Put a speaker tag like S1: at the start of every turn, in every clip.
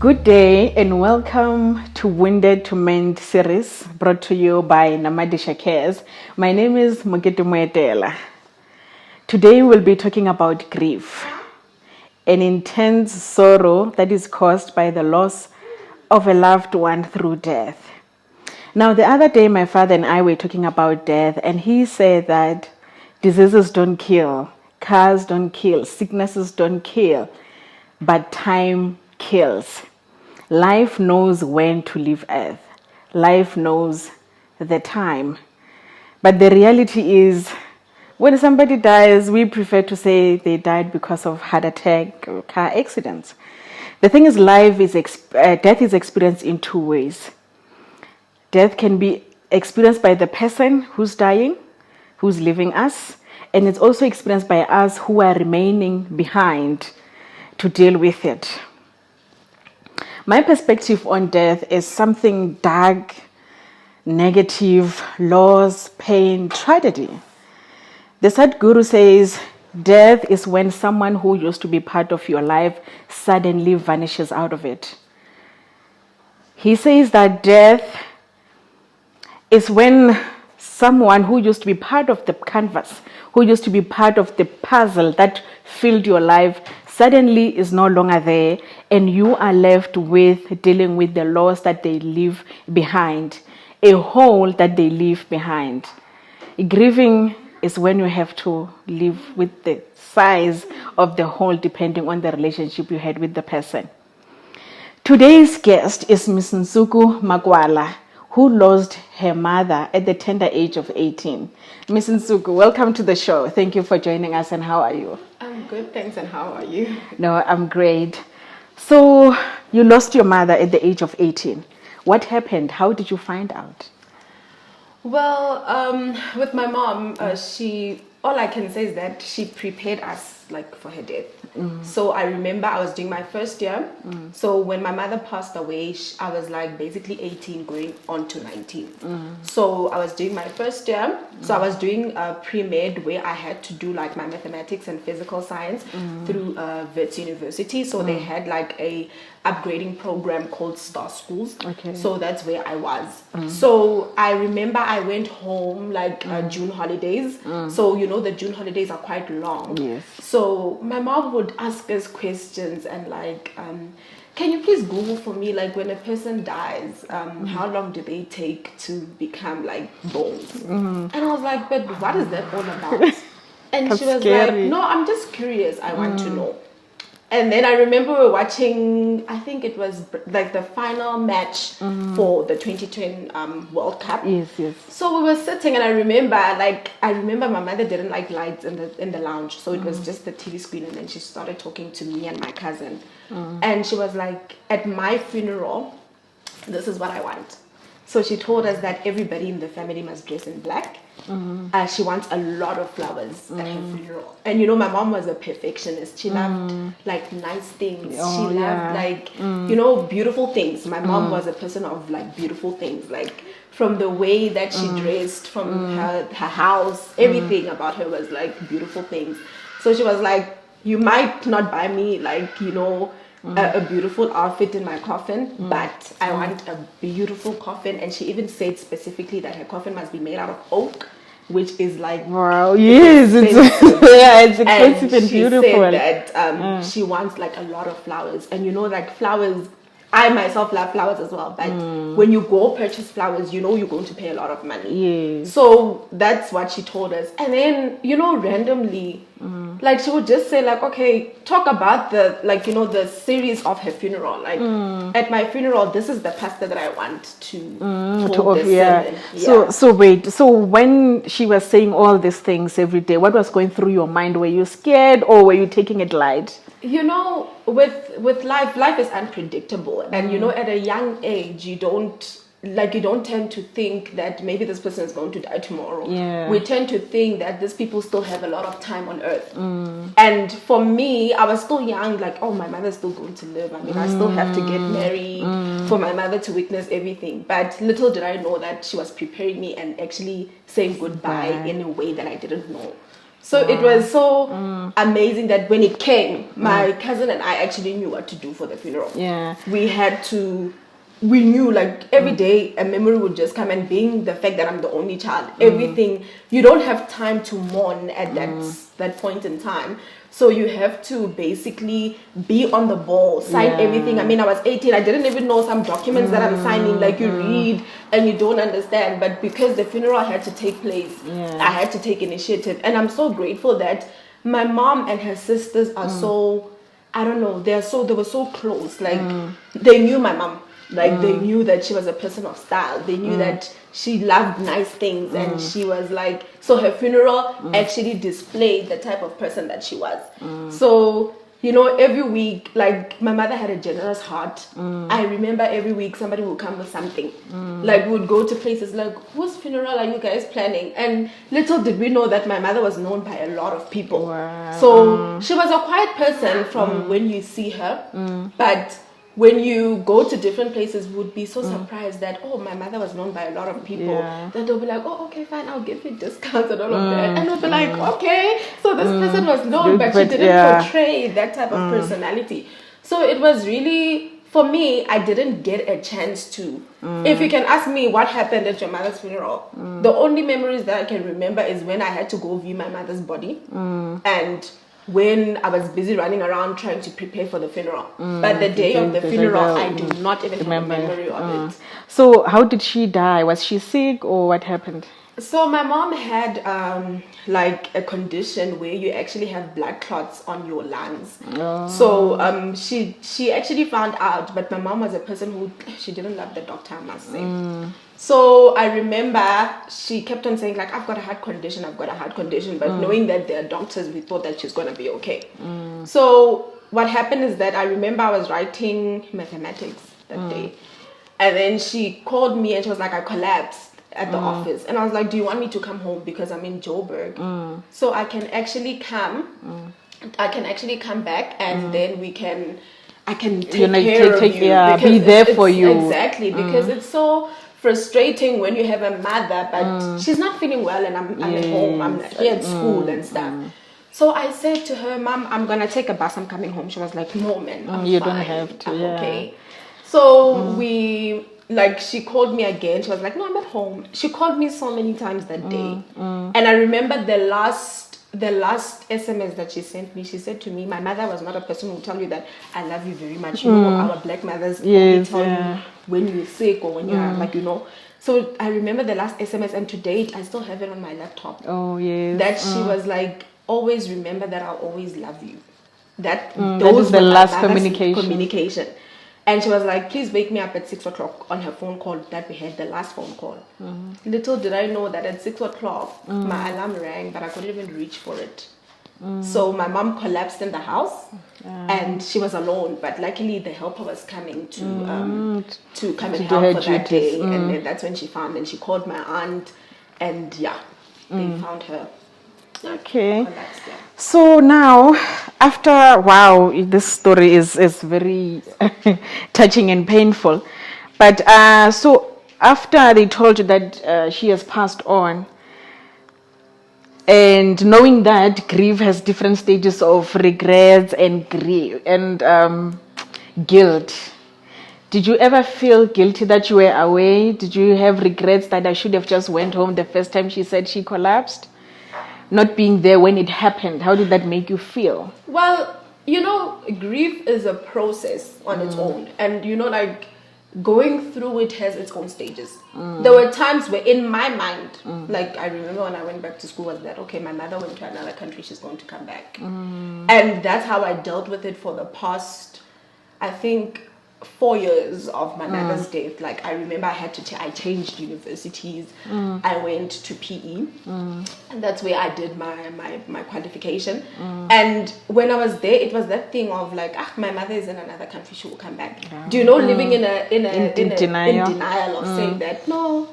S1: Good day and welcome to Wounded to Mend series brought to you by Namadisha Cares. My name is Mokete Moetela. Today we'll be talking about grief, an intense sorrow that is caused by the loss of a loved one through death. Now, the other day my father and I were talking about death, and he said that diseases don't kill, cars don't kill, sicknesses don't kill, but time kills. Life knows when to leave earth. Life knows the time. But the reality is, when somebody dies, we prefer to say they died because of heart attack or car accidents. The thing is, death is experienced in two ways. Death can be experienced by the person who's dying, who's leaving us, and it's also experienced by us who are remaining behind to deal with it. My perspective on death is something dark, negative, loss, pain, tragedy. The Sadhguru says death is when someone who used to be part of your life suddenly vanishes out of it. He says that death is when someone who used to be part of the canvas, who used to be part of the puzzle that filled your life, suddenly is no longer there, and you are left with dealing with the loss that they leave behind, a hole that they leave behind. Grieving is when you have to live with the size of the hole depending on the relationship you had with the person. Today's guest is Ms Nsuku Makwala, who lost her mother at the tender age of 18. Ms Nsuku, welcome to the show. Thank you for joining us, and how are you?
S2: I'm good, thanks, and how are you?
S1: No, I'm great. So, you lost your mother at the age of 18. What happened? How did you find out?
S2: Well, with my mom, all I can say is that she prepared us for her death. So I remember I was doing my first year. So when my mother passed away, I was basically 18 going on to 19. So I was doing my first year. So I was doing pre-med where I had to do my mathematics and physical science through Wits University. So they had a upgrading program called Star Schools.
S1: Okay.
S2: So that's where I was. So I remember I went home June holidays. So the June holidays are quite long.
S1: Yes.
S2: So my mom would ask us questions and can you please Google for me when a person dies, how long do they take to become bones? And I was like, but what is that all about? And
S1: That's
S2: she was
S1: scary.
S2: like, no, I'm just curious, I want to know. And then I remember we were watching, I think it was the final match for the 2010 World Cup.
S1: Yes, yes.
S2: So we were sitting, and I remember my mother didn't like lights in the lounge, so it was just the TV screen. And then she started talking to me and my cousin, and she was like, "At my funeral, this is what I want." So she told us that everybody in the family must dress in black. She wants a lot of flowers at her funeral. And my mom was a perfectionist. She loved nice things.
S1: Oh,
S2: she loved beautiful things. My mom was a person of beautiful things. From the way that she dressed, from her house, everything about her was beautiful things. So she was like, you might not buy me a beautiful outfit in my coffin, but I want a beautiful coffin. And she even said specifically that her coffin must be made out of oak, which is
S1: wow, yes, it's expensive and beautiful.
S2: She said that she wants a lot of flowers, and flowers. I myself love flowers as well, but when you go purchase flowers, you're going to pay a lot of money.
S1: Yes.
S2: So that's what she told us. And then, randomly, she would just say okay, talk about the series of her funeral. At my funeral, this is the pastor that I want to hold this sermon. Yeah.
S1: So wait, so when she was saying all these things every day, what was going through your mind? Were you scared, or were you taking it light?
S2: With life is unpredictable, and at a young age you don't tend to think that maybe this person is going to die tomorrow.
S1: Yeah.
S2: We tend to think that these people still have a lot of time on earth. And for me, I was still young, oh, my mother's still going to live. I mean, I still have to get married for my mother to witness everything. But little did I know that she was preparing me and actually saying goodbye in a way that I didn't know. So it was so amazing that when it came, my cousin and I actually knew what to do for the funeral.
S1: Yeah.
S2: We knew like every day a memory would just come, and being the fact that I'm the only child, everything, you don't have time to mourn at that point in time. So you have to basically be on the ball, sign everything. I mean, I was 18. I didn't even know some documents that I'm signing. Like you read and you don't understand. But because the funeral had to take place, I had to take initiative. And I'm so grateful that my mom and her sisters are so, I don't know, they were so close. Like they knew my mom. Like they knew that she was a person of style. They knew that she loved nice things, and she was like, so her funeral actually displayed the type of person that she was. So, you know, every week, like my mother had a generous heart. I remember every week somebody would come with something. Like we would go to places like, whose funeral are you guys planning? And little did we know that my mother was known by a lot of people.
S1: Wow.
S2: So she was a quiet person from when you see her, but when you go to different places, would be so surprised that, oh, my mother was known by a lot of people.
S1: Yeah.
S2: Then they'll be like, oh, okay, fine, I'll give you discounts and all of that. And we'll be like, okay, so this person was known, but she didn't portray that type of personality. So it was really, for me, I didn't get a chance to. If you can ask me what happened at your mother's funeral, the only memories that I can remember is when I had to go view my mother's body. And when I was busy running around trying to prepare for the funeral. But the day of the funeral, I do not even have a memory of it.
S1: So how did she die? Was she sick or what happened?
S2: So my mom had like a condition where you actually have blood clots on your lungs. So she actually found out, but my mom was a person who, she didn't love the doctor, I must say. So I remember she kept on saying like, I've got a heart condition, but knowing that there are doctors, we thought that she's going to be okay. So what happened is that I remember I was writing mathematics that day, and then she called me and she was like, I collapsed at the office, and I was like, do you want me to come home because I'm in Joburg, so I can actually come back, and then I can take care of you,
S1: be there for you.
S2: Exactly, because it's so frustrating when you have a mother, but she's not feeling well, and I'm at home, I'm here at school and stuff. So I said to her, Mom, I'm gonna take a bus, I'm coming home. She was like, no, man, I'm
S1: you
S2: fine.
S1: Don't have to.
S2: I'm okay. So she called me again. She was like, no, I'm at home. She called me so many times that day. And I remember the last SMS that she sent me, she said to me, my mother was not a person who would tell you that I love you very much. You know, our black mothers only tell you when you're sick or when you're like, you know. So I remember the last SMS, and to date, I still have it on my laptop.
S1: Oh, yes.
S2: That she was like, always remember that I'll always love you.
S1: That was the last
S2: communication. And she was like, please wake me up at 6 o'clock on her phone call that we had, the last phone call. Little did I know that at 6 o'clock, my alarm rang, but I couldn't even reach for it. So my mom collapsed in the house, and she was alone. But luckily, the helper was coming to come and help for that day. And then that's when she found, and she called my aunt, and they found her.
S1: Okay. So now, this story is very touching and painful. But so after they told you that she has passed on, and knowing that grief has different stages of regrets and grief and guilt, did you ever feel guilty that you were away? Did you have regrets that I should have just went home the first time she said she collapsed? Not being there when it happened, how did that make you feel?
S2: Well, you know, grief is a process on its own. And, you know, like, going through it has its own stages. There were times where in my mind, like I remember when I went back to school, was that, okay, my mother went to another country, she's going to come back. And that's how I dealt with it for the past, I think, 4 years of my mother's death. Like I remember I changed universities. I went to PE, and that's where I did my qualification. And when I was there, it was that thing of like, my mother is in another country, she will come back. Do you know, living in denial of saying that no.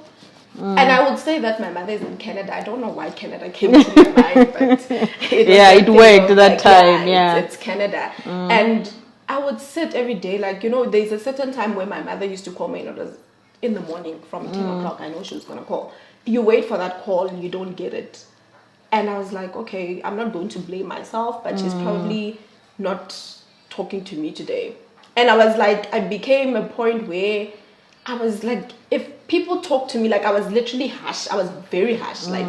S2: And I would say that my mother is in Canada. I don't know why Canada came to my mind, but it
S1: worked that time.
S2: It's Canada. And I would sit every day, like, you know, there's a certain time where my mother used to call me, and it was in the morning from 10 o'clock. I know she was going to call. You wait for that call and you don't get it. And I was like, okay, I'm not going to blame myself, but she's probably not talking to me today. And I was like, I became a point where I was like, if people talk to me, like I was literally harsh. I was very harsh. Like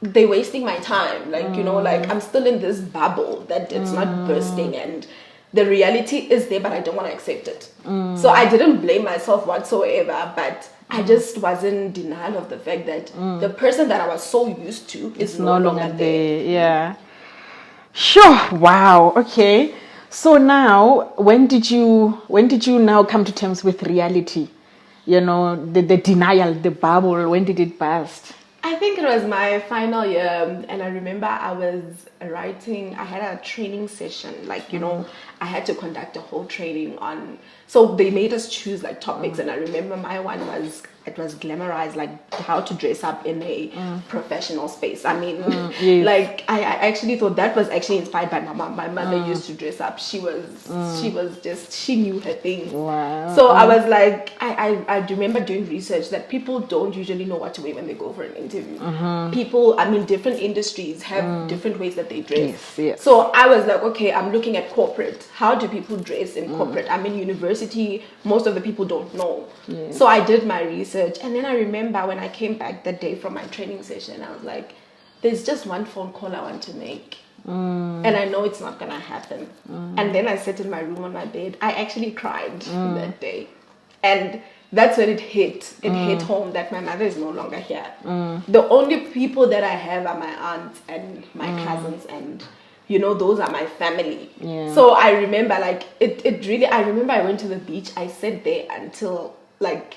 S2: they're wasting my time. Like, you know, like I'm still in this bubble that it's not bursting, and the reality is there, but I don't want to accept it. So I didn't blame myself whatsoever, but I just was in denial of the fact that the person that I was so used to is no longer there.
S1: Yeah. Sure. Wow. Okay. So now, when did you now come to terms with reality? You know, the denial, the bubble. When did it burst?
S2: I think it was my final year, and I remember I was writing. I had a training session, like, you know, I had to conduct a whole training on. So they made us choose like topics, and I remember my one was, it was glamorized, like how to dress up in a professional space. I mean,
S1: yes.
S2: like I actually thought that was actually inspired by my mom. My mother used to dress up. She knew her thing.
S1: Wow.
S2: So I was like, I remember doing research that people don't usually know what to wear when they go for an interview. People, I mean, different industries have different ways that they dress.
S1: Yes.
S2: So I was like, okay, I'm looking at corporate. How do people dress in corporate? I'm in university. Most of the people don't know.
S1: Yes.
S2: So I did my research, and then I remember when I came back that day from my training session, I was like, there's just one phone call I want to make. And I know it's not gonna happen. And then I sat in my room on my bed. I actually cried that day. And that's when it hit. It hit home that my mother is no longer here. The only people that I have are my aunts and my cousins, and you know, those are my family.
S1: Yeah.
S2: So I remember, like, it really, I remember I went to the beach. I sat there until, like,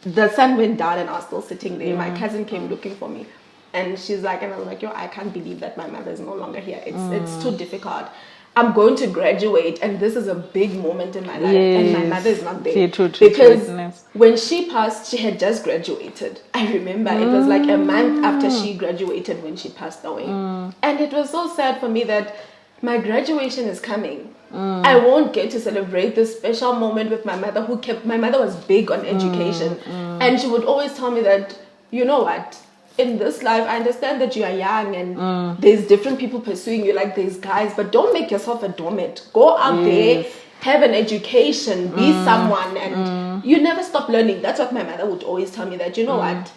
S2: the sun went down and I was still sitting there. My cousin came looking for me. And she's like, and I was like, yo, I can't believe that my mother is no longer here. It's too difficult. I'm going to graduate, and this is a big moment in my life, and my mother is not there. Because when she passed, she had just graduated. I remember it was like a month after she graduated when she passed away. And it was so sad for me that my graduation is coming. I won't get to celebrate this special moment with my mother, my mother was big on education. And she would always tell me that, you know what, in this life, I understand that you are young and there's different people pursuing you, like there's guys, but don't make yourself a doormat. Go out there, have an education, be someone, and you never stop learning. That's what my mother would always tell me, that, you know what,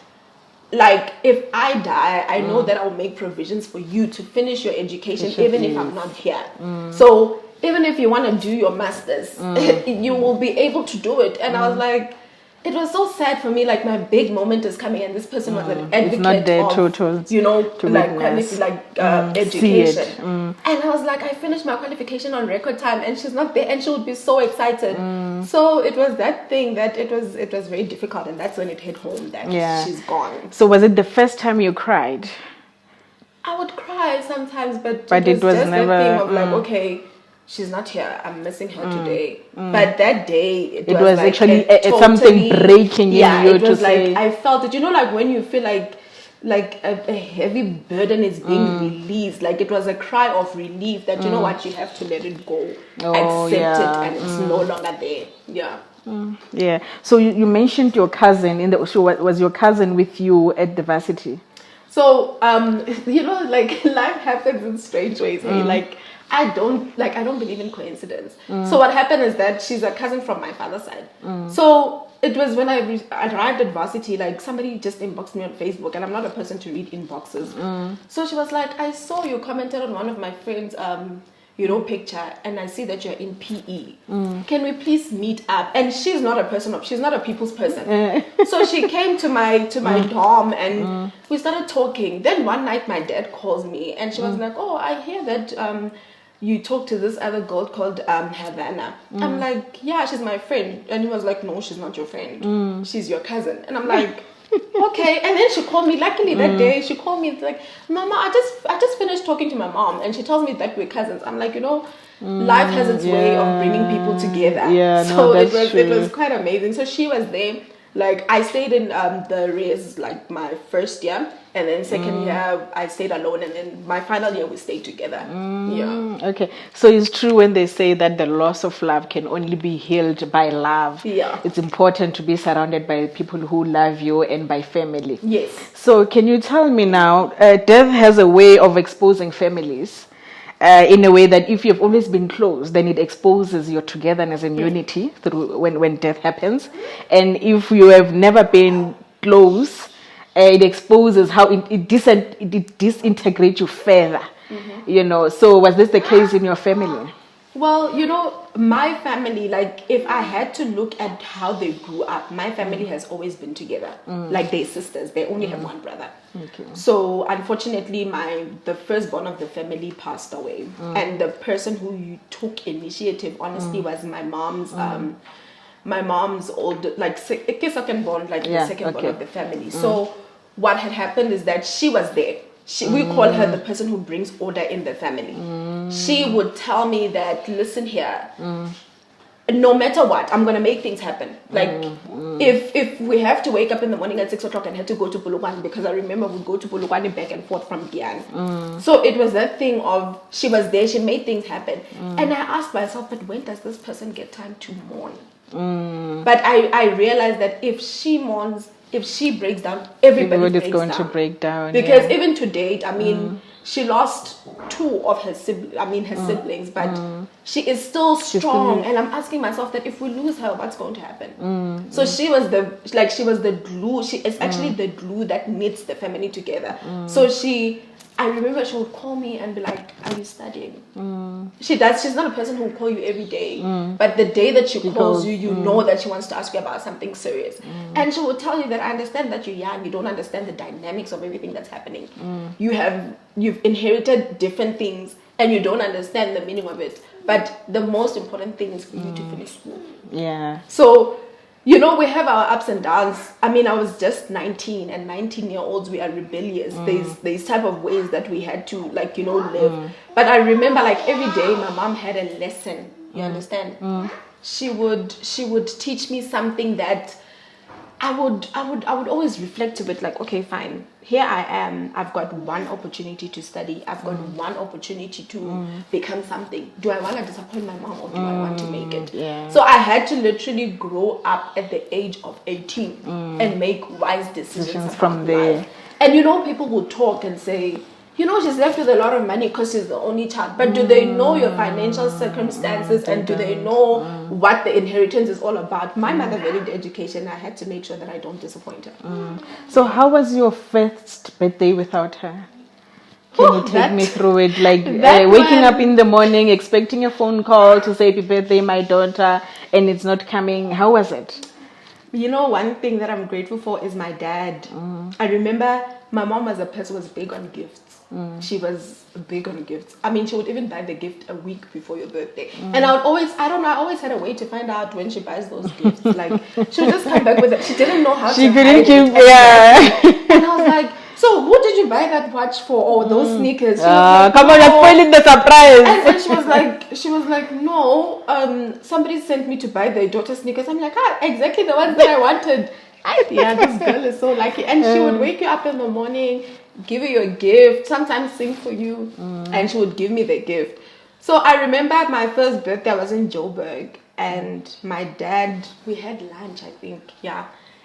S2: like, if I die, I know that I'll make provisions for you to finish your education, even if I'm not here. So even if you want to do your master's, you will be able to do it. And I was like, it was so sad for me, like my big moment is coming, and this person was an advocate
S1: not there
S2: of, you know, education. And I was like, I finished my qualification on record time, and she's not there, and she would be so excited. So it was that thing that it was very difficult, and that's when it hit home that she's gone.
S1: So was it the first time you cried?
S2: I would cry sometimes, but
S1: it was
S2: just
S1: never
S2: that thing of like, okay, she's not here, I'm missing her today. But that day, it was like
S1: actually something breaking in you,
S2: it was
S1: to
S2: like,
S1: say.
S2: I felt it, you know, like when you feel like a heavy burden is being released, like it was a cry of relief that, you know what, you have to let it go, accept it, and it's no longer there.
S1: Yeah. So you mentioned your cousin in the show. Was your cousin with you at the varsity?
S2: So you know, like life happens in strange ways. Like I don't believe in coincidence. So what happened is that she's a cousin from my father's side. So it was when I arrived at varsity, like somebody just inboxed me on Facebook, and I'm not a person to read inboxes. So she was like, I saw you commented on one of my friends' picture, and I see that you're in PE. Can we please meet up? And she's not a people's person. So she came to my dorm, and we started talking. Then one night my dad calls me, and she was like, oh, I hear that you talked to this other girl called Havana. I'm like, yeah, she's my friend. And he was like, no, she's not your friend. She's your cousin. And I'm like, okay. And then she called me. Luckily that day she called me, like, Mama, I just finished talking to my mom, and she tells me that we're cousins. I'm like, life has its way of bringing people together.
S1: Yeah,
S2: so
S1: no, that's
S2: it was quite amazing. So she was there. Like I stayed in the res like my first year, and then second year I stayed alone, and then my final year we stayed together. Yeah.
S1: Okay, so it's true when they say that the loss of love can only be healed by love.
S2: Yeah.
S1: It's important to be surrounded by people who love you and by family.
S2: Yes.
S1: So can you tell me now, death has a way of exposing families in a way that if you've always been close, then it exposes your togetherness and unity through when death happens. And if you have never been close, it exposes how it disintegrates you further. You know, so was this the case in your family?
S2: Well, you know, my family, like, if I had to look at how they grew up, my family has always been together. Like, they're sisters. They only have one brother.
S1: Okay.
S2: So, unfortunately, the firstborn of the family passed away. And the person who took initiative, honestly, was my mom's old, like, second born, like, the second born of the family. So, what had happened is that she was there. We call her the person who brings order in the family. She would tell me that, listen here, no matter what, I'm going to make things happen. Like, if we have to wake up in the morning at 6 o'clock and have to go to Polokwane, because I remember we'd go to Polokwane back and forth from Giyani. So it was that thing of, she was there, she made things happen. And I asked myself, but when does this person get time to mourn? But I realized that if she mourns, if she breaks down, everybody
S1: is going to break down.
S2: Because even to date, I mean, she lost two of her siblings, but she is still strong. And I'm asking myself that if we lose her, what's going to happen? So she was the glue. She is actually the glue that knits the family together. So I remember she would call me and be like, are you studying? She's not a person who will call you every day. But the day that she calls you, you know that she wants to ask you about something serious. And she will tell you that I understand that you're young, you don't understand the dynamics of everything that's happening. You've inherited different things and you don't understand the meaning of it. But the most important thing is for you to finish school. Yeah. So, you know, we have our ups and downs. I mean, I was just 19, and 19-year-olds, we are rebellious. There's type of ways that we had to, like, you know, live. But I remember, like, every day my mom had a lesson. You understand? She would teach me something that I would always reflect to it, like, okay, fine. Here I am. I've got one opportunity to study. I've got one opportunity to become something. Do I want to disappoint my mom or do I want to make it? Yeah. So I had to literally grow up at the age of 18 and make wise decisions from there. Life. And you know, people will talk and say, you know, she's left with a lot of money because she's the only child. But do they know your financial circumstances and do they know what the inheritance is all about? My mother valued education. I had to make sure that I don't disappoint her.
S1: So how was your first birthday without her? Can you take me through it? Like waking up in the morning, expecting a phone call to say, happy birthday, my daughter, and it's not coming. How was it?
S2: You know, one thing that I'm grateful for is my dad. I remember my mom was big on gifts. She was big on gifts. I mean, she would even buy the gift a week before your birthday. And I always had a way to find out when she buys those gifts. Like, she would just come back with it. She didn't know how to hide it. And I was like, so who did you buy that watch for? Or those sneakers? Like,
S1: come on, you're spoiling the surprise.
S2: And then she was like, no, somebody sent me to buy their daughter's sneakers. I'm like, exactly the ones that I wanted. Yeah, this girl is so lucky. And she would wake you up in the morning, give you your gift, sometimes sing for you, and she would give me the gift. So I remember my first birthday, I was in Joburg, and my dad, we had lunch, I think,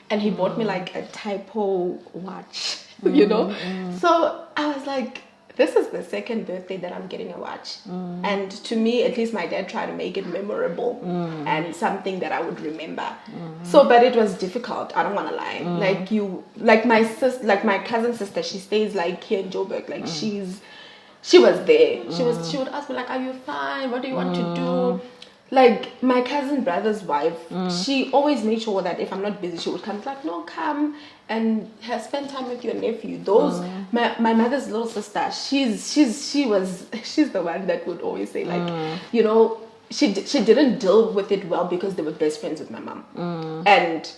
S2: and he bought me like a typo watch, you know. So I was like, this is the second birthday that I'm getting a watch. And to me, at least my dad tried to make it memorable and something that I would remember. So, but it was difficult. I don't want to lie. Like my cousin's sister, she stays like here in Joburg. Like she was there. She would ask me like, are you fine? What do you want to do? Like my cousin brother's wife, she always made sure that if I'm not busy, she would come. Like, no, come and spend time with your nephew. My mother's little sister, she's the one that would always say like, you know, she didn't deal with it well because they were best friends with my mom, and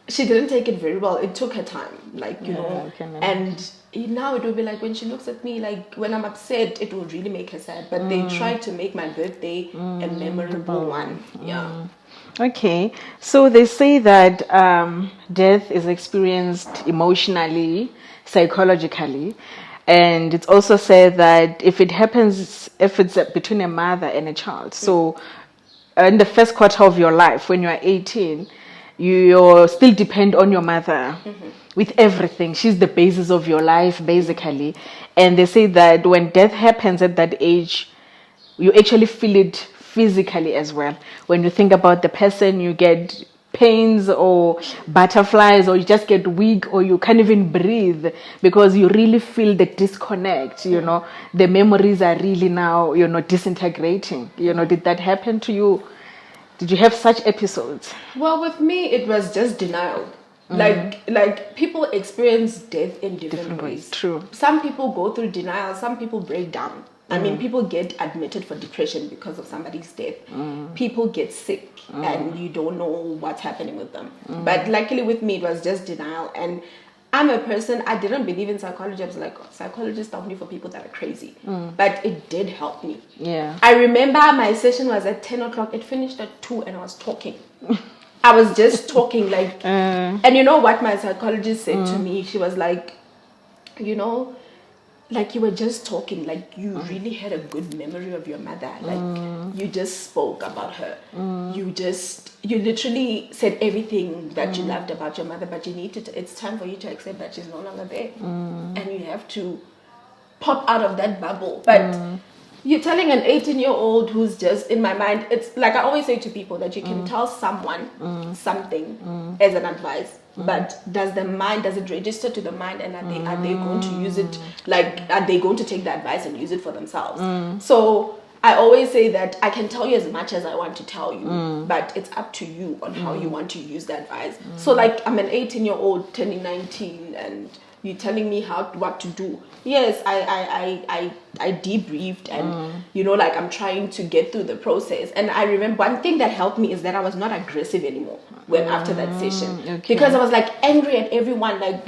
S2: she didn't take it very well. It took her time, like, you know, and now it will be like when she looks at me, like when I'm upset, it will really make her sad. But they try to make my birthday a memorable one. Yeah.
S1: Okay, so they say that death is experienced emotionally, psychologically, and it's also said that if it happens, if it's between a mother and a child, so in the first quarter of your life, when you are 18, you still depend on your mother with everything. She's the basis of your life, basically. And they say that when death happens at that age, you actually feel it physically as well. When you think about the person, you get pains or butterflies, or you just get weak, or you can't even breathe because you really feel the disconnect. The memories are really now disintegrating. Did that happen to you? Did you have such episodes?
S2: Well, with me, it was just denial. Like people experience death in different ways.
S1: True.
S2: Some people go through denial. Some people break down. I mean, people get admitted for depression because of somebody's death. People get sick and you don't know what's happening with them. But luckily with me, it was just denial. And I'm a person, I didn't believe in psychology. I was like, psychologists are only for people that are crazy. But it did help me.
S1: Yeah.
S2: I remember my session was at 10 o'clock. It finished at 2 and I was talking. I was just talking like... And you know what my psychologist said to me? She was like, like you were just talking, like you really had a good memory of your mother. Like you just spoke about her. You literally said everything that you loved about your mother, but you need to, it's time for you to accept that she's no longer there. And you have to pop out of that bubble. But you're telling an 18-year-old who's just, in my mind, it's like I always say to people that you can tell someone something as an advice. But does it register to the mind, and are they going to use it, like are they going to take the advice and use it for themselves? So I always say that I can tell you as much as I want to tell you, but it's up to you on how you want to use the advice. So like I'm an 18-year-old turning 19 and you're telling me what to do. Yes, I debriefed and like I'm trying to get through the process. And I remember one thing that helped me is that I was not aggressive anymore after that session, because I was like angry at everyone. Like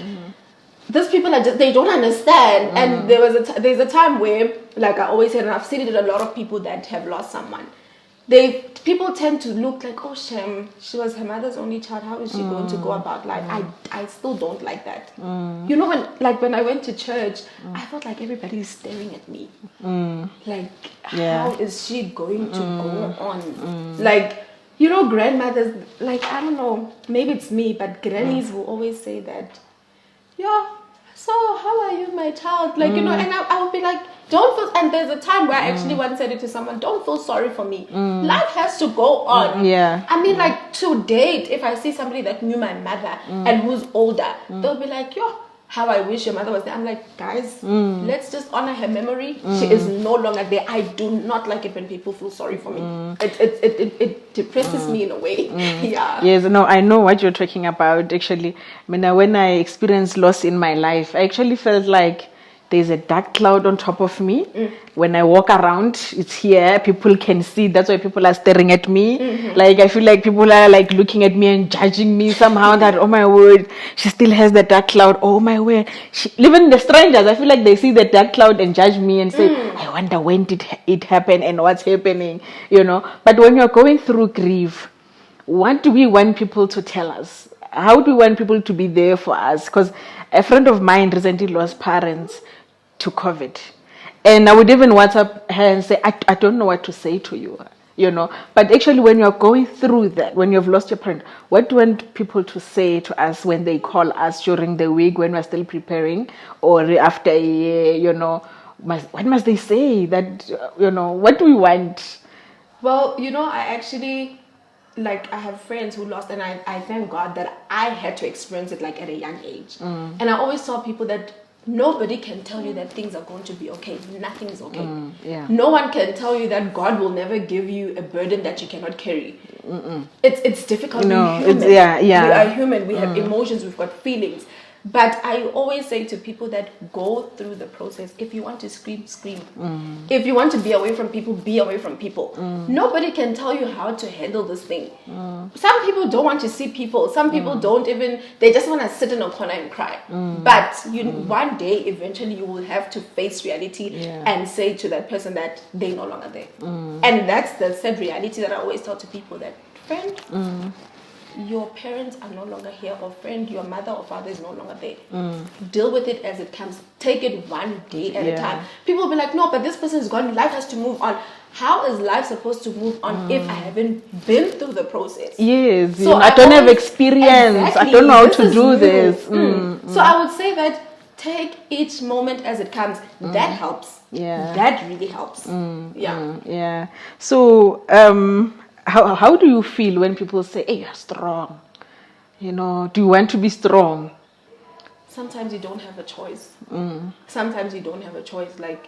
S2: these people are just, they don't understand. And there's a time where, like I always said, and I've seen it in a lot of people that have lost someone. People tend to look like, oh, she was her mother's only child. How is she going to go about life? I still don't like that. When I went to church, I felt like everybody is staring at me. Like, how is she going to go on? Like, grandmothers, like, I don't know, maybe it's me, but grannies will always say that, so how are you, my child? Like, and I would be like, don't feel, and there's a time where I actually once said it to someone, don't feel sorry for me. Life has to go on. I mean, like, to date, if I see somebody that knew my mother and who's older, they'll be like, how I wish your mother was there. I'm like, guys, let's just honor her memory. She is no longer there. I do not like it when people feel sorry for me. It depresses me in a way.
S1: Yes, no, I know what you're talking about. Actually, when I experienced loss in my life, I actually felt like there's a dark cloud on top of me. When I walk around, it's here. People can see. That's why people are staring at me. Like, I feel like people are like looking at me and judging me somehow that, oh my word, she still has the dark cloud. Oh my word. Even the strangers, I feel like they see the dark cloud and judge me and say, I wonder when did it happen and what's happening, But when you're going through grief, what do we want people to tell us? How do we want people to be there for us? Because a friend of mine recently lost parents to COVID. And I would even WhatsApp her and say, I don't know what to say to you, But actually, when you're going through that, when you've lost your parent, what do you want people to say to us when they call us during the week when we're still preparing, or after a year, what must they say? That, what do we want?
S2: Well, I actually... like I have friends who lost, and I thank God that I had to experience it like at a young age. And I always tell people that nobody can tell you that things are going to be okay. Nothing is okay. No one can tell you that God will never give you a burden that you cannot carry. It's difficult.
S1: No,
S2: we're human.
S1: We
S2: are human. We have emotions. We've got feelings. But I always say to people that go through the process, if you want to scream, scream. If you want to be away from people, be away from people. Nobody can tell you how to handle this thing. Some people don't want to see people. Some people don't even, they just want to sit in a corner and cry. But one day, eventually, you will have to face reality and say to that person that they're no longer there. And that's the sad reality that I always tell to people, that friend, your parents are no longer here, or friend, your mother or father is no longer there. Deal with it as it comes. Take it one day at a time. People will be like, no, but this person is gone. Life has to move on. How is life supposed to move on if I haven't been through the process?
S1: Yes, so I don't have experience.
S2: Exactly,
S1: I don't know how to do this.
S2: So I would say that take each moment as it comes. That helps.
S1: Yeah,
S2: that really helps.
S1: Yeah. So how do you feel when people say, hey, you're strong? You know, do you want to be strong?
S2: Sometimes you don't have a choice. Sometimes you don't have a choice. Like,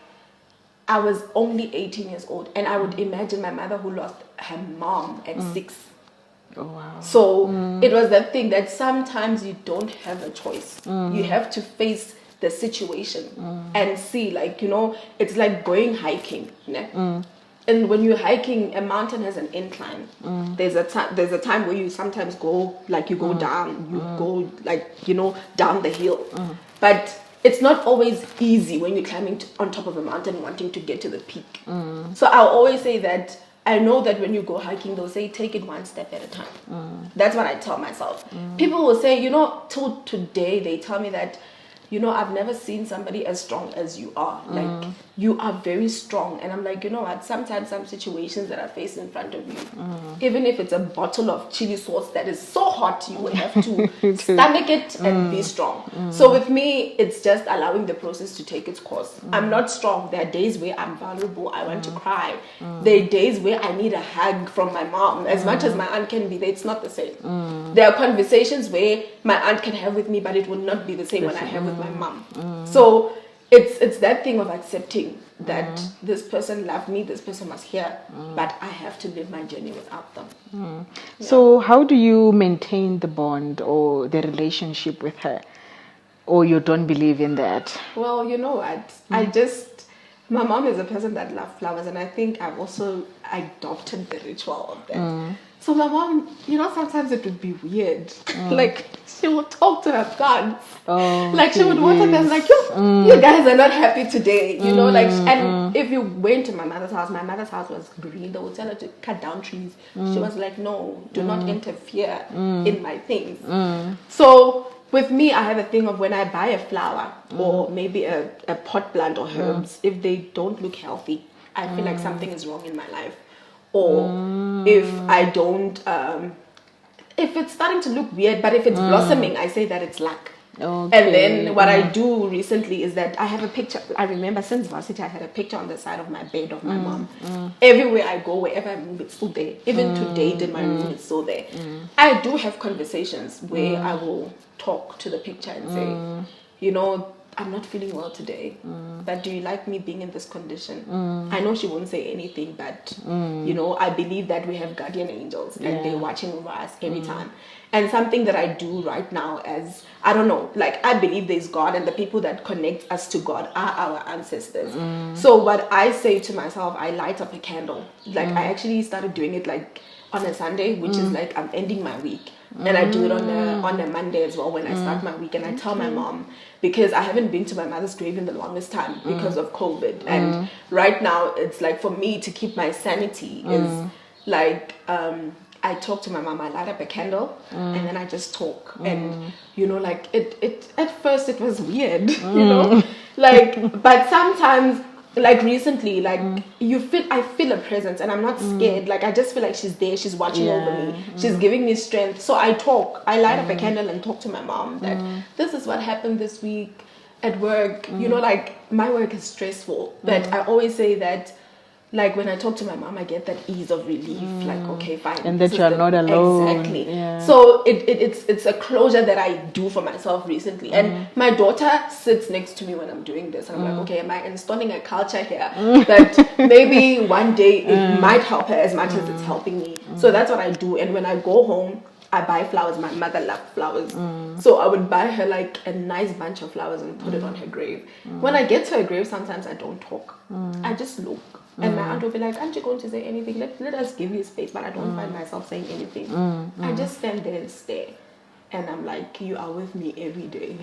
S2: I was only 18 years old, and I would imagine my mother who lost her mom at 6.
S1: Oh, wow.
S2: So it was that thing that sometimes you don't have a choice. You have to face the situation and see, like, you know, it's like going hiking. And when you're hiking, a mountain has an incline. There's a time where you sometimes go, like, you go down, you go, like, you know, down the hill. But it's not always easy when you're climbing on top of a mountain wanting to get to the peak. So I'll always say that I know that when you go hiking, they'll say, take it one step at a time. That's what I tell myself. People will say, you know, till today, they tell me that, you know, I've never seen somebody as strong as you are. Like, you are very strong. And I'm like, you know what? Sometimes some situations that I face in front of you, even if it's a bottle of chili sauce that is so hot, you will have to stomach it and be strong. So with me, it's just allowing the process to take its course. I'm not strong. There are days where I'm vulnerable. I want to cry. There are days where I need a hug from my mom. As much as my aunt can be there, it's not the same. There are conversations where my aunt can have with me, but it will not be the same when I have with my mom. So it's that thing of accepting that this person loved me, this person was here, but I have to live my journey without them.
S1: So how do you maintain the bond or the relationship with her? Or you don't believe in that?
S2: Well, you know what? My mom is a person that loves flowers, and I think I've also adopted the ritual of that. So my mom, you know, sometimes it would be weird. Like, she would talk to her plants. Like, she would water them, like, you guys are not happy today. You know, like, and if you went to my mother's house was green. They would tell her to cut down trees. She was like, no, do not interfere in my things. So with me, I have a thing of when I buy a flower or maybe a pot plant or herbs, if they don't look healthy, I feel like something is wrong in my life. Or if I don't, if it's starting to look weird, but if it's blossoming, I say that it's luck. Okay. And then what I do recently is that I have a picture. I remember since varsity, I had a picture on the side of my bed of my mom. Everywhere I go, wherever I move, it's still there. Even today in my room, it's still there. I do have conversations where I will talk to the picture and say, you know, I'm not feeling well today, but do you like me being in this condition? I know she won't say anything, but you know, I believe that we have guardian angels and they're watching over us every time. And something that I do right now, as I don't know, like, I believe there's God, and the people that connect us to God are our ancestors. So what I say to myself, I light up a candle. Like, I actually started doing it like on a Sunday, which is like I'm ending my week. And I do it on a Monday as well when I start my week. And I tell my mom, because I haven't been to my mother's grave in the longest time because of COVID. And right now, it's like, for me to keep my sanity is like, I talk to my mom, I light up a candle, and then I just talk. And, you know, like, it at first it was weird, you know, like, but sometimes, like, recently, like, I feel a presence, and I'm not scared. Like, I just feel like she's there, she's watching over me, she's giving me strength. So I talk, I light up a candle and talk to my mom that this is what happened this week at work. You know, like, my work is stressful, but I always say that, like, when I talk to my mom, I get that ease of relief. Like, okay, fine.
S1: And that you're not alone.
S2: Exactly. Yeah. So it's a closure that I do for myself recently. And my daughter sits next to me when I'm doing this. And I'm like, okay, am I installing a culture here that maybe one day it might help her as much as it's helping me? So that's what I do. And when I go home, I buy flowers. My mother loved flowers. So I would buy her like a nice bunch of flowers and put it on her grave. When I get to her grave, sometimes I don't talk. I just look. And my aunt will be like, aren't you going to say anything? Let us give you space. But I don't find myself saying anything. I just stand there and stare. And I'm like, you are with me every day.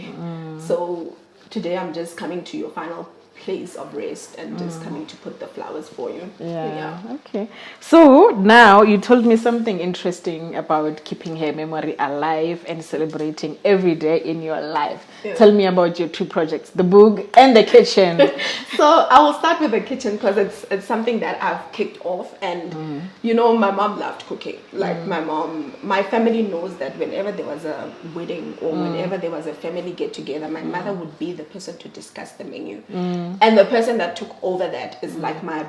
S2: So today I'm just coming to your final place of rest and just coming to put the flowers for you.
S1: Yeah. Okay. So now you told me something interesting about keeping her memory alive and celebrating every day in your life.
S2: Yeah.
S1: Tell me about your two projects, the book and the kitchen.
S2: So I will start with the kitchen because it's something that I've kicked off, and you know, my mom loved cooking. Like my family knows that whenever there was a wedding or whenever there was a family get together, my mother would be the person to discuss the menu. And the person that took over that is like my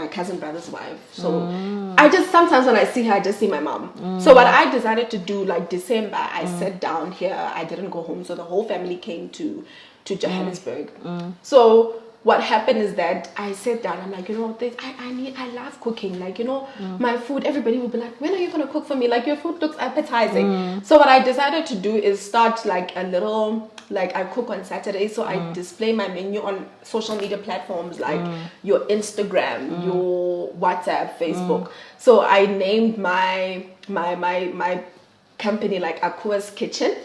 S2: cousin brother's wife. So I just, sometimes when I see her, I just see my mom. So what I decided to do, like December, I sat down here. I didn't go home, so the whole family came to Johannesburg. So what happened is that I sat down. I'm like, you know, I love cooking. Like, you know, my food. Everybody will be like, when are you gonna cook for me? Like, your food looks appetizing. So what I decided to do is start like a little. Like, I cook on Saturday, so I display my menu on social media platforms like your Instagram, your WhatsApp, Facebook. So I named my company like Akua's Kitchen,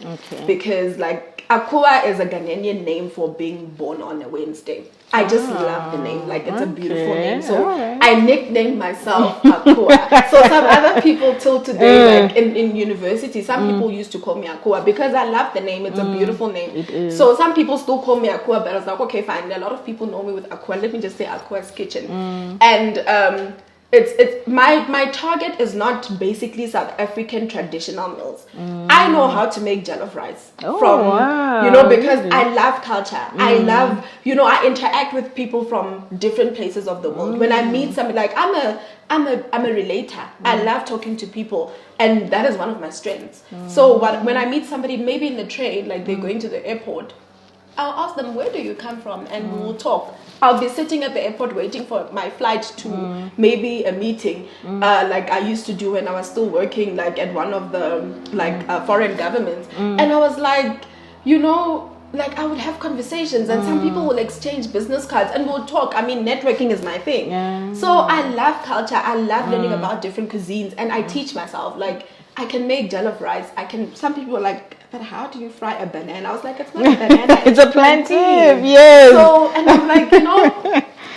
S2: because like Akua is a Ghanaian name for being born on a Wednesday. I just love the name. Like, it's a beautiful name. So I nicknamed myself Akua. So some other people till today, like in university, some people used to call me Akua because I love the name. It's a beautiful name.
S1: It is.
S2: So some people still call me Akua, but I was like, okay, fine. A lot of people know me with Akua. Let me just say Akua's Kitchen. And it's my target is not basically South African traditional meals. I know how to make jollof rice you know, because I love culture. I love, you know, I interact with people from different places of the world. When I meet somebody, like I'm a relator. I love talking to people, and that is one of my strengths. So when I meet somebody, maybe in the train, like they're going to the airport, I'll ask them, where do you come from? And we'll talk. I'll be sitting at the airport waiting for my flight to maybe a meeting, like I used to do when I was still working, like at one of the foreign governments. And I was like, you know, like I would have conversations, and some people will exchange business cards and we'll talk. I mean, networking is my thing. So I love culture. I love learning about different cuisines, and I teach myself. Like, I can make jollof rice. Some people are like, but how do you fry a banana? I was like, it's not a banana.
S1: It's a plantain. Yes.
S2: So, and I'm like, you know,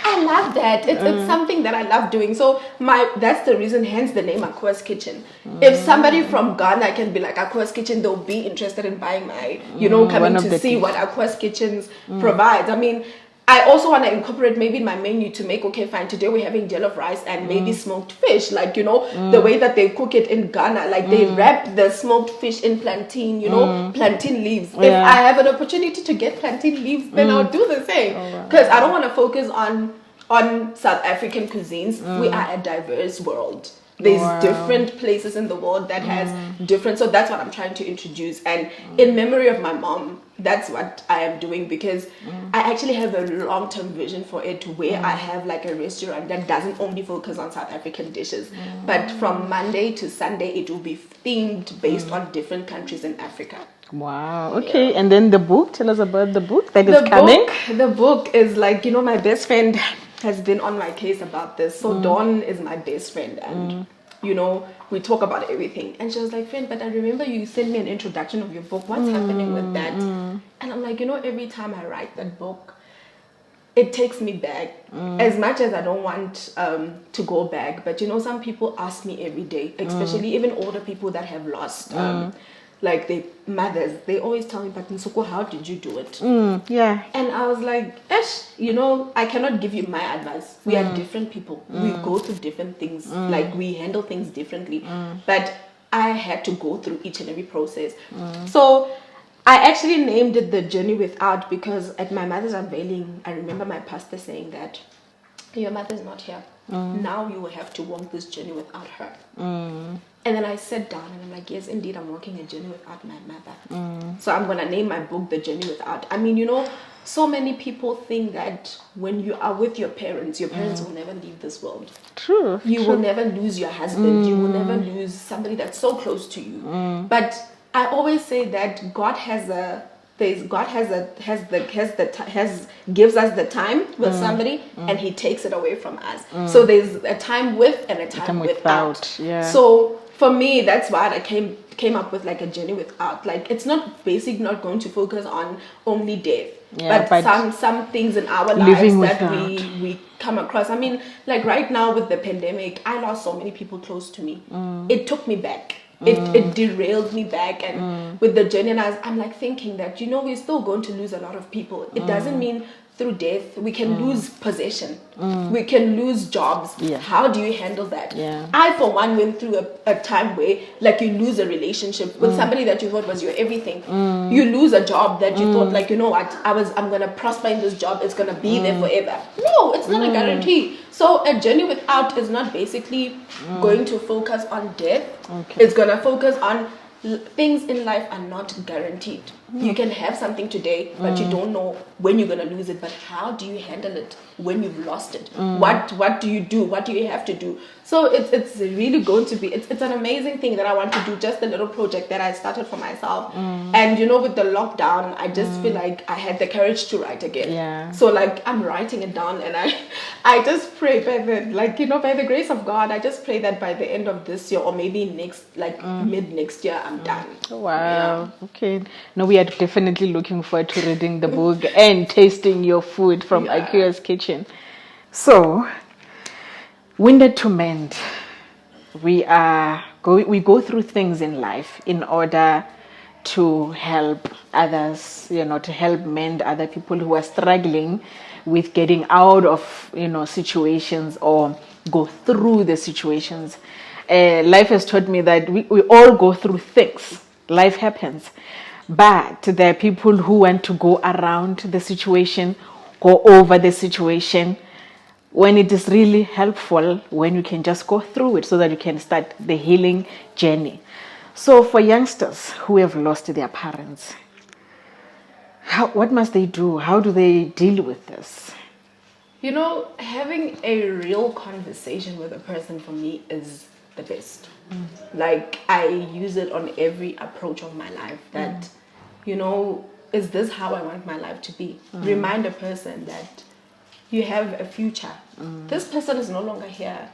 S2: I love that. It's something that I love doing. So that's the reason, hence the name Akua's Kitchen. If somebody from Ghana can be like Akua's Kitchen, they'll be interested in buying my, you know, coming to see what Akua's Kitchens provides. I mean, I also want to incorporate maybe in my menu to make, okay, fine, today we're having jollof rice and maybe smoked fish. Like, you know, the way that they cook it in Ghana, like they wrap the smoked fish in plantain, you know, plantain leaves. If I have an opportunity to get plantain leaves, then I'll do the same. Because I don't want to focus on South African cuisines. We are a diverse world. There's different places in the world that has different, so that's what I'm trying to introduce. And in memory of my mom, that's what I am doing, because I actually have a long-term vision for it, where I have like a restaurant that doesn't only focus on South African dishes, but from Monday to Sunday it will be themed based on different countries in Africa.
S1: Wow. Okay. And then the book, tell us about the book that is coming.
S2: The book is like, you know, my best friend has been on my case about this. So Dawn is my best friend, and you know, we talk about everything. And she was like, friend, but I remember you sent me an introduction of your book. What's happening with that? And I'm like, you know, every time I write that book, it takes me back. As much as I don't want to go back, but you know, some people ask me every day, especially even older people that have lost like their mothers, they always tell me, but Nsuku, how did you do it?
S1: Yeah.
S2: And I was like, you know, I cannot give you my advice. We are different people. We go through different things. Like, we handle things differently. But I had to go through each and every process. So I actually named it The Journey Without, because at my mother's unveiling, I remember my pastor saying that your mother's not here. Now you will have to walk this journey without her. And then I sat down and I'm like, yes, indeed, I'm walking a journey without my mother. So I'm going to name my book The Journey Without. I mean, you know, so many people think that when you are with your parents will never leave this world.
S1: True.
S2: You will never lose your husband. You will never lose somebody that's so close to you. But I always say that God gives us the time with somebody, and He takes it away from us. So there's a time with and a time without.
S1: Yeah.
S2: So for me, that's why I came up with like a journey without. Like, it's not not going to focus on only death.
S1: Yeah,
S2: but some things in our lives that we come across. I mean, like right now with the pandemic, I lost so many people close to me. It took me back. It derailed me back, and with the journey, and I'm like thinking that, you know, we're still going to lose a lot of people. It doesn't mean through death we can lose possession, we can lose jobs. How do you handle that? I for one went through a time where like you lose a relationship with somebody that you thought was your everything. You lose a job that you thought, like, you know what, I'm gonna prosper in this job, it's gonna be there forever. No, it's not a guarantee. So a journey without is not basically going to focus on death. It's gonna focus on things in life are not guaranteed. You can have something today, but you don't know when you're going to lose it. But how do you handle it when you've lost it? What do you do? What do you have to do? So it's really going to be, it's an amazing thing that I want to do, just a little project that I started for myself. And, you know, with the lockdown, I just feel like I had the courage to write again. So, like, I'm writing it down, and I just pray by the grace of God, I just pray that by the end of this year, or maybe mid next year, I'm done.
S1: Wow. Okay. No, we are definitely looking forward to reading the book and tasting your food from Akua's kitchen. So, Winded to Mend. We go through things in life in order to help others, you know, to help mend other people who are struggling with getting out of, you know, situations or go through the situations. Life has taught me that we all go through things. Life happens. But there are people who want to go around the situation, go over the situation, when it is really helpful when you can just go through it so that you can start the healing journey. So for youngsters who have lost their parents, what must they do? How do they deal with this?
S2: You know, having a real conversation with a person for me is the best. Like, I use it on every approach of my life that, you know, is this how I want my life to be? Remind a person that you have a future. This person is no longer here.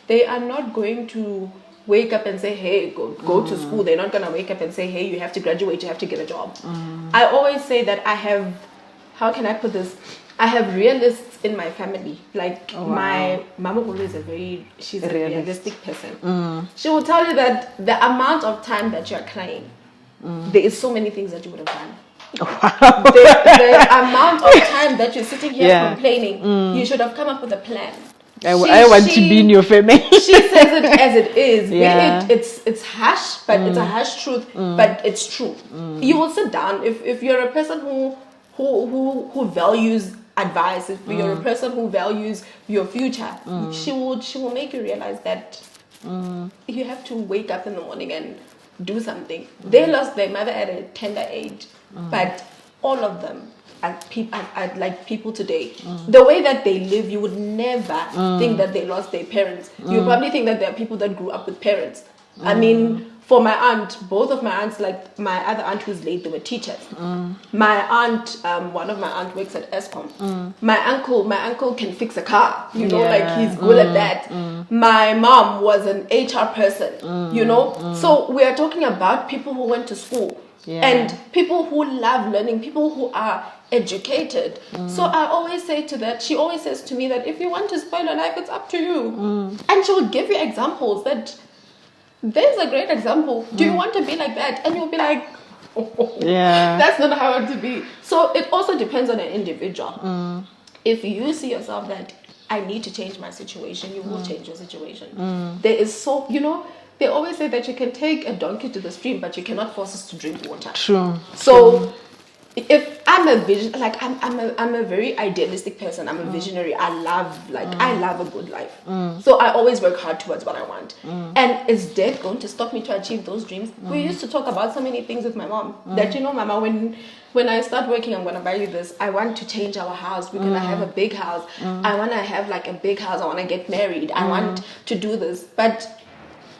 S2: They are not going to wake up and say, hey, go to school. They're not going to wake up and say, hey, you have to graduate, you have to get a job. I always say that I have, how can I put this? I have realists in my family. Like, my mama is she's a realistic person. She will tell you that the amount of time that you're crying, there is so many things that you would have done. The amount of time that you're sitting here complaining, you should have come up with a plan.
S1: I want to be in your family.
S2: She says it as it is. It's harsh, but it's a harsh truth, but it's true. You will sit down if you're a person who values advice, if you're a person who values your future, she will make you realize that you have to wake up in the morning and do something. They lost their mother at a tender age, but all of them are like people today. The way that they live, you would never think that they lost their parents. You probably think that there are people that grew up with parents. I mean, for my aunt, both of my aunts, like my other aunt who's late, they were teachers. My aunt, one of my aunt works at ESCOM. My uncle can fix a car, you know, like he's good at that. My mom was an HR person, you know. So we are talking about people who went to school and people who love learning, people who are educated. So I always say to that, she always says to me that if you want to spoil your life, it's up to you. And she will give you examples that, there's a great example. Do you want to be like that? And you'll be like, that's not how I want to be. So it also depends on an individual. If you see yourself that I need to change my situation, you will change your situation. There is so, you know, they always say that you can take a donkey to the stream, but you cannot force us to drink water.
S1: True.
S2: So if I'm a vision, like I'm a very idealistic person. I'm a visionary. I love a good life. So I always work hard towards what I want. And is death going to stop me to achieve those dreams? We used to talk about so many things with my mom that, you know, Mama, when I start working, I'm gonna buy you this. I want to change our house. We're gonna have a big house. I wanna have like a big house. I wanna get married. I want to do this, but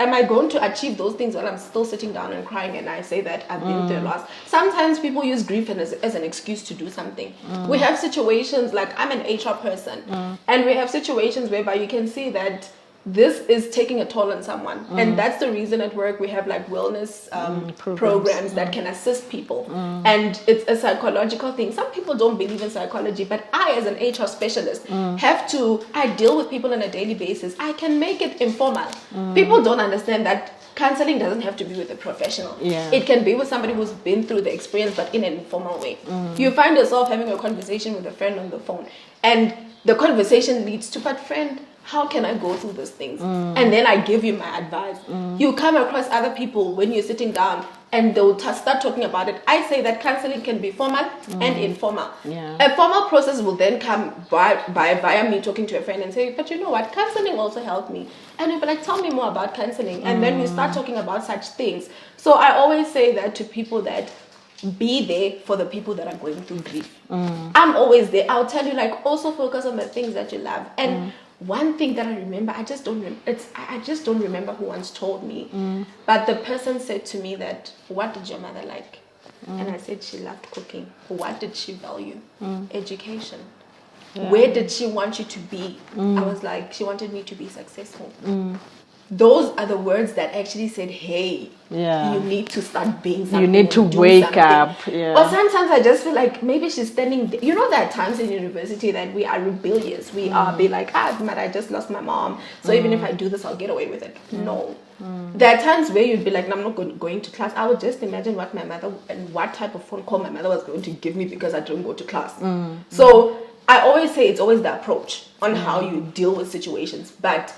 S2: am I going to achieve those things while I'm still sitting down and crying and I say that I've been through a loss? Sometimes people use grief as an excuse to do something. We have situations, like I'm an HR person, and we have situations whereby you can see that this is taking a toll on someone. And that's the reason at work we have like wellness programs that can assist people. And it's a psychological thing. Some people don't believe in psychology, but I, as an HR specialist, I deal with people on a daily basis. I can make it informal. People don't understand that counseling doesn't have to be with a professional. It can be with somebody who's been through the experience, but in an informal way. You find yourself having a conversation with a friend on the phone, and the conversation leads to, but friend, how can I go through these things? And then I give you my advice. You come across other people when you're sitting down and they'll start talking about it. I say that counseling can be formal and informal. A formal process will then come via me talking to a friend and say, but you know what, counseling also helped me. And you'll be like, tell me more about counseling. And then we start talking about such things. So I always say that to people, that be there for the people that are going through grief. I'm always there. I'll tell you, like, also focus on the things that you love. And one thing that I remember, I just don't remember who once told me, but the person said to me that, what did your mother like? And I said she loved cooking. What did she value? Education. Where did she want you to be? I was like, she wanted me to be successful. Those are the words that actually said, hey, you need to start being something.
S1: You need to wake up.
S2: Or sometimes I just feel like maybe she's standing there. You know, there are times in university that we are rebellious. We are be like, but I just lost my mom. So even if I do this, I'll get away with it. No. There are times where you'd be like, no, I'm not going to class. I would just imagine what my mother and what type of phone call my mother was going to give me because I didn't go to class. So I always say it's always the approach on how you deal with situations. But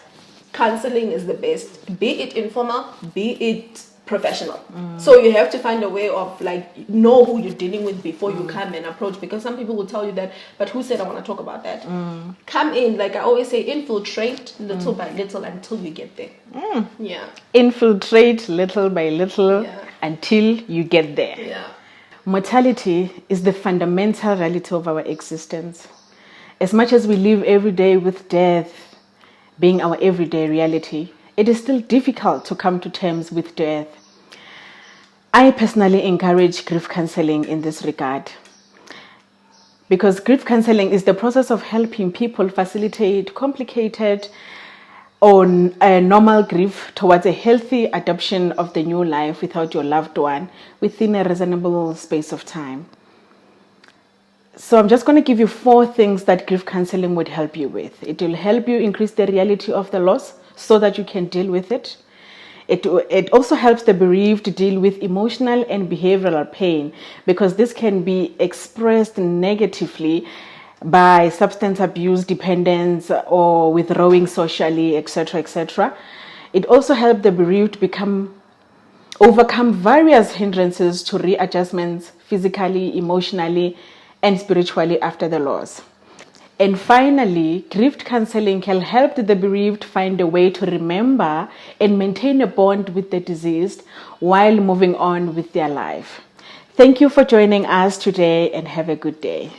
S2: counseling is the best, be it informal, be it professional. So you have to find a way of like know who you're dealing with before you come and approach, because some people will tell you that, but who said I want to talk about that? Come in, like I always say, infiltrate little by little until you get there.
S1: Infiltrate little by little until you get there. Mortality is the fundamental reality of our existence. As much as we live every day with death being our everyday reality, it is still difficult to come to terms with death. I personally encourage grief counseling in this regard, because grief counseling is the process of helping people facilitate complicated or normal grief towards a healthy adoption of the new life without your loved one within a reasonable space of time. So I'm just going to give you 4 things that grief counseling would help you with. It will help you increase the reality of the loss so that you can deal with it. It also helps the bereaved deal with emotional and behavioral pain, because this can be expressed negatively by substance abuse dependence or withdrawing socially, etc., etc. It also helps the bereaved overcome various hindrances to readjustments physically, emotionally, and spiritually after the loss. And finally, grief counseling can help the bereaved find a way to remember and maintain a bond with the deceased while moving on with their life. Thank you for joining us today, and have a good day.